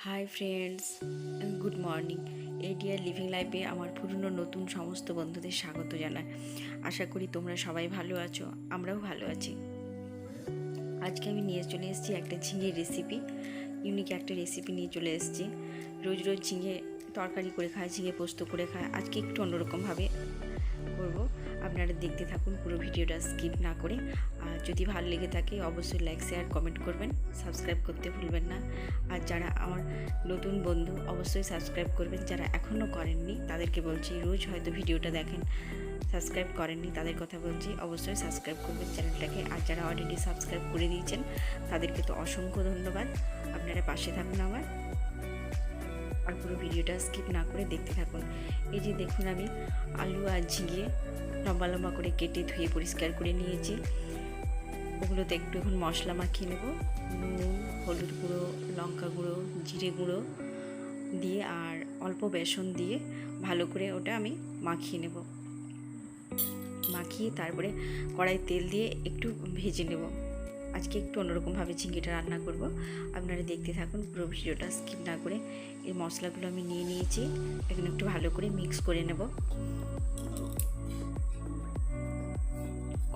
Hi friends, good morning. এই deer living লাইফে আমার পুরনো নতুন সমস্ত বন্ধুদের স্বাগত জানাই। আশা করি তোমরা সবাই ভালো আছো, আমরাও ভালো আছি। আজকে আমি নিয়ে চলে এসেছি একটা ঝিঙের রেসিপি, ইউনিক একটা রেসিপি নিয়ে চলে এসেছি। রোজ রোজ ঝিঙে তরকারি করে খায়, ঝিঙে পোস্ত করে খায়, আজকে একটু অন্যরকমভাবে করব। আপনারা দেখতে থাকুন পুরো ভিডিওটা স্কিপ না করে। আর যদি ভালো লেগে থাকে অবশ্যই লাইক শেয়ার কমেন্ট করবেন, সাবস্ক্রাইব করতে ভুলবেন না। আর যারা আমার নতুন বন্ধু অবশ্যই সাবস্ক্রাইব করবেন, যারা এখনও করেননি তাদেরকে বলছি, রোজ হয়তো ভিডিওটা দেখেন সাবস্ক্রাইব করেননি, তাদের কথা বলছি অবশ্যই সাবস্ক্রাইব করবেন চ্যানেলটাকে। আর যারা অলরেডি সাবস্ক্রাইব করে দিয়েছেন তাদেরকে তো অসংখ্য ধন্যবাদ। আপনারা পাশে থাকুন আমার, আর পুরো ভিডিওটা স্কিপ না করে দেখতে থাকুন। এই যে দেখুন, আমি আলু আর ঝিঙে লম্বা লম্বা করে কেটে ধুয়ে পরিষ্কার করে নিয়েছি। ওগুলোতে একটু এখন মশলা মাখিয়ে নেব। নুন, হলুদ গুঁড়ো, লঙ্কা গুঁড়ো, জিরে গুঁড়ো দিয়ে আর অল্প বেসন দিয়ে ভালো করে ওটা আমি মাখিয়ে নেব। মাখিয়ে তারপরে কড়াই তেল দিয়ে একটু ভেজে নেব। আজকে একটু অন্যরকমভাবে ঝিঙেটা রান্না করব, আপনারা দেখতে থাকুন পুরো ভিডিওটা স্কিপ না করে। এই মশলাগুলো আমি নিয়ে নিয়েছি, এখন একটু ভালো করে মিক্স করে নেব।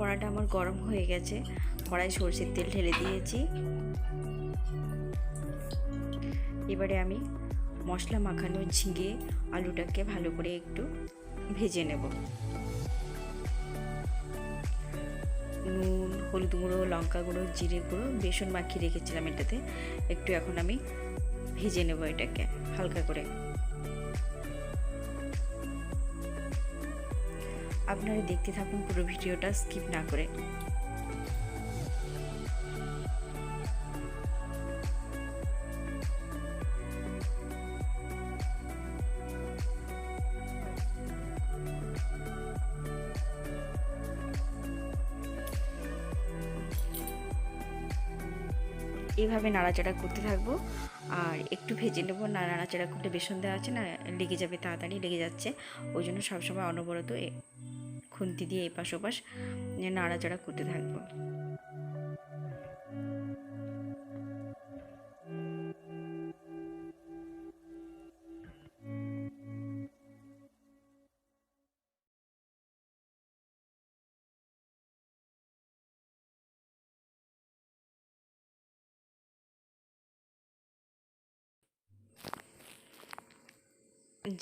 কড়াটা আমার গরম হয়ে গেছে, কড়াই সরষের তেল ঢেলে দিয়েছি। এবারে আমি মশলা মাখানো ঝিঙে আলুটাকে ভালো করে একটু ভেজে নেব। নুন, হলুদ গুঁড়ো, লঙ্কা গুঁড়ো, জিরে গুঁড়ো, বেসন মাখিয়ে রেখেছিলাম এটাতে, একটু এখন আমি ভেজে নেব এটাকে হালকা করে। আপনারা দেখতে থাকুন পুরো ভিডিওটা স্কিপ না করে। এইভাবে নাড়াচাড়া করতে থাকবো আর একটু ভেজে নেবো। নাড়াচাড়া করলে বেসন দেওয়া আছে না, লেগে যাবে, তাড়াতাড়ি লেগে যাচ্ছে। ওই জন্য সবসময় অনবরত খুন্তি দিয়ে এপাশ ওপাশ নাড়াচাড়া করতে থাকবো।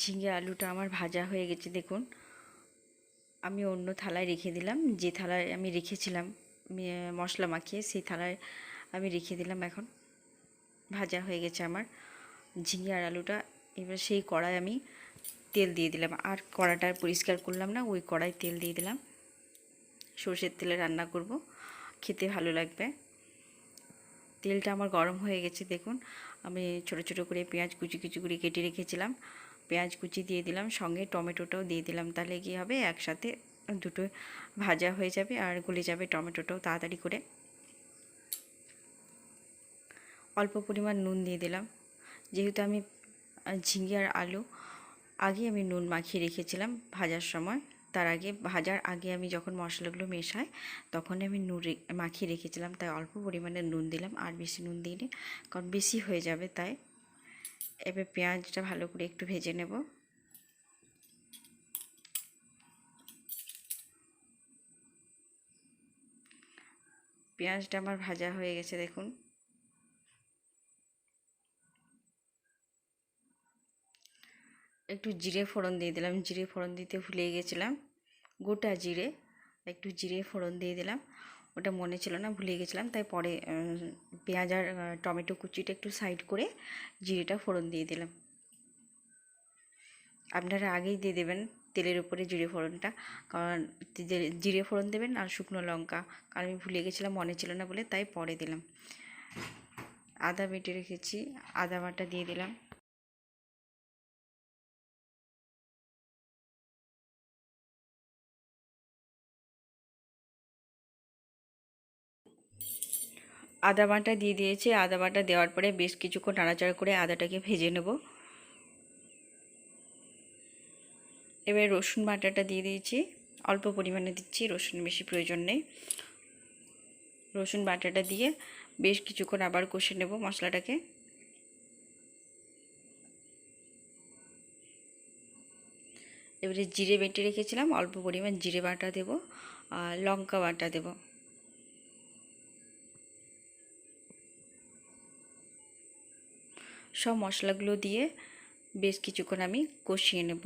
ঝিঙে আলুটা আমার ভাজা হয়ে গেছে দেখুন। আমি অন্য থালায় রেখে দিলাম, যে থালায় আমি রেখেছিলাম মশলা মাখিয়ে, সেই থালায় আমি রেখে দিলাম। এখন ভাজা হয়ে গেছে আমার ঝিঙে আর আলুটা। এবার সেই কড়াই আমি তেল দিয়ে দিলাম, আর কড়াটা পরিষ্কার করলাম না, ওই কড়াই তেল দিয়ে দিলাম। সর্ষের তেলে রান্না করব, খেতে ভালো লাগবে। তেলটা আমার গরম হয়ে গেছে দেখুন। আমি ছোট ছোট করে পেঁয়াজ কুচি কুচি করে কেটে রেখেছিলাম, পেঁয়াজ কুচি দিয়ে দিলাম, সঙ্গে টমেটোটাও দিয়ে দিলাম। তাহলে কী হবে, একসাথে দুটো ভাজা হয়ে যাবে আর গলে যাবে টমেটোটাও তাড়াতাড়ি করে। অল্প পরিমাণ নুন দিয়ে দিলাম, যেহেতু আমি ঝিঙে আর আলু আগে আমি নুন মাখিয়ে রেখেছিলাম ভাজার সময়। তার আগে, ভাজার আগে আমি যখন মশলাগুলো মেশাই তখন আমি নুন মাখিয়ে রেখেছিলাম, তাই অল্প পরিমাণে নুন দিলাম, আর বেশি নুন দিইনি কারণ বেশি হয়ে যাবে তাই। এবার পেঁয়াজটা ভালো করে একটু ভেজে নেব। পেঁয়াজটা আমার ভাজা হয়ে গেছে দেখুন। একটু জিরে ফোড়ন দিয়ে দিলাম, জিরে ফোড়ন দিতে ভুলে গেছিলাম, গোটা জিরে। একটু জিরে ফোড়ন দিয়ে দিলাম, ওটা মনে ছিল না, ভুলে গেছিলাম, তাই পরে পেঁয়াজ আর টমেটো কুচিটা একটু সাইড করে জিরেটা ফোড়ন দিয়ে দিলাম। আপনারা আগেই দিয়ে দেবেন তেলের উপরে জিরে ফোড়নটা, কারণ জিরে ফোড়ন দেবেন আর শুকনো লঙ্কা, কারণ আমি ভুলে গেছিলাম, মনে ছিল না বলে, তাই পরে দিলাম। আদা বেটে রেখেছি, আদা বাটা দিয়ে দিলাম। আদা বাটা দিয়ে দিয়েছি, আদা বাটা দেওয়ার পরে বেশ কিছুক্ষণ নাড়াচাড়া করে আদাটাকে ভেজে নেব। এবার রসুন বাটাটা দিয়ে দিয়েছি, অল্প পরিমাণে দিচ্ছি, রসুন বেশি প্রয়োজন নেই। রসুন বাটাটা দিয়ে বেশ কিছুক্ষণ আবার কষে নেব মশলাটাকে। এবারে জিরে বেটে রেখেছিলাম, অল্প পরিমাণ জিরে বাটা দেব আর লঙ্কা বাটা দেব। সব মশলাগুলো দিয়ে বেশ কিছুক্ষণ আমি কষিয়ে নেব।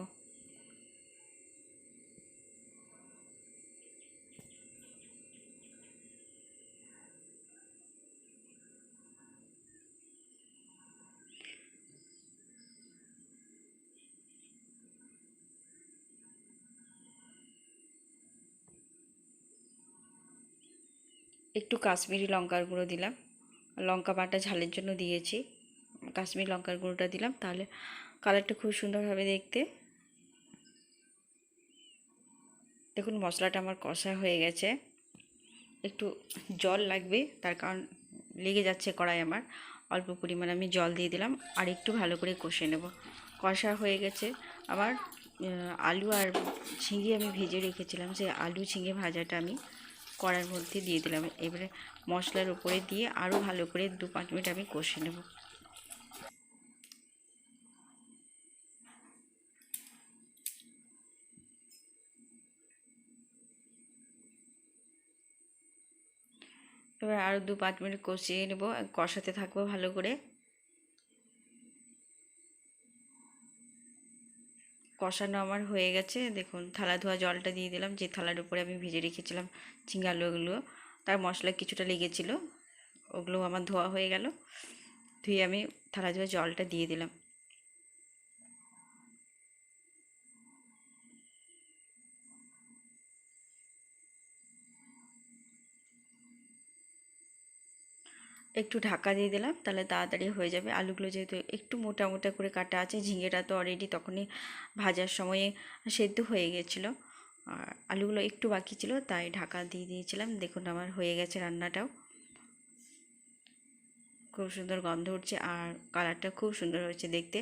একটু কাশ্মীরি লঙ্কার গুঁড়ো দিলাম, লঙ্কা বাটা ঝালের জন্য দিয়েছি, কাশ্মীরি লঙ্কার গুঁড়োটা দিলাম, তাহলে কালারটা খুব সুন্দর হবে দেখতে। দেখুন মশলাটা আমার কষা হয়ে গেছে, একটু জল লাগবে, তার কারণ লেগে যাচ্ছে কড়াই আমার। অল্প পরিমাণ আমি জল দিয়ে দিলাম আর একটু ভালো করে কষে নেব। কষা হয়ে গেছে আমার। আলু আর ঝিঙে আমি ভেজে রেখেছিলাম, সেই আলু ঝিঙে ভাজাটা আমি কড়ার মধ্যে দিয়ে দিলাম। এবারে মশলার উপরে দিয়ে আরও ভালো করে 2-5 মিনিট আমি কষে নেব। এবার আরও 2-5 মিনিট কষিয়ে নেব, কষাতে থাকবো ভালো করে। কষানো আমার হয়ে গেছে, দেখুন থালা ধোয়া জলটা দিয়ে দিলাম, যে থালার উপরে আমি ভেজে রেখেছিলাম ঝিঙে আলুগুলো, তার মশলা কিছুটা লেগেছিলো, ওগুলো আমার ধোয়া হয়ে গেল। ধুয়ে আমি থালা ধোয়া জলটা দিয়ে দিলাম। একটু ঢাকা দিয়ে দিলাম, তাহলে তাড়াতাড়ি হয়ে যাবে। আলুগুলো যেহেতু একটু মোটা মোটা করে কাটা আছে, ঝিঙেটা তো অলরেডি তখনই ভাজার সময়ে সেদ্ধ হয়ে গেছিলো, আর আলুগুলো একটু বাকি ছিল, তাই ঢাকা দিয়ে দিয়েছিলাম। দেখুন আমার হয়ে গেছে রান্নাটাও, খুব সুন্দর গন্ধ উঠছে আর কালারটা খুব সুন্দর হয়েছে দেখতে।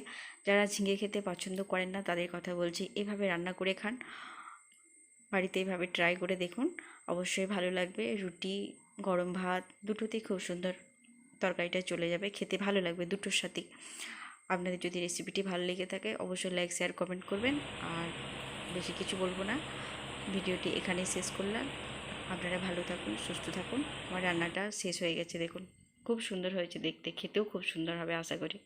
যারা ঝিঙে খেতে পছন্দ করেন না তাদের কথা বলছি, এভাবে রান্না করে খান, বাড়িতে এইভাবে ট্রাই করে দেখুন, অবশ্যই ভালো লাগবে। রুটি, গরম ভাত দুটোতেই খুব সুন্দর তরকারিটা চলে যাবে, খেতে ভালো লাগবে দুটোর সাথেই। আপনাদের যদি রেসিপিটি ভালো লেগে থাকে অবশ্যই লাইক, শেয়ার, কমেন্ট করবেন। আর বেশি কিছু বলবো না, ভিডিওটি এখানেই শেষ করলাম। আপনারা ভালো থাকুন, সুস্থ থাকুন। আমার রান্নাটা শেষ হয়ে গেছে, দেখুন খুব সুন্দর হয়েছে দেখতে, খেতেও খুব সুন্দর হবে আশা করি।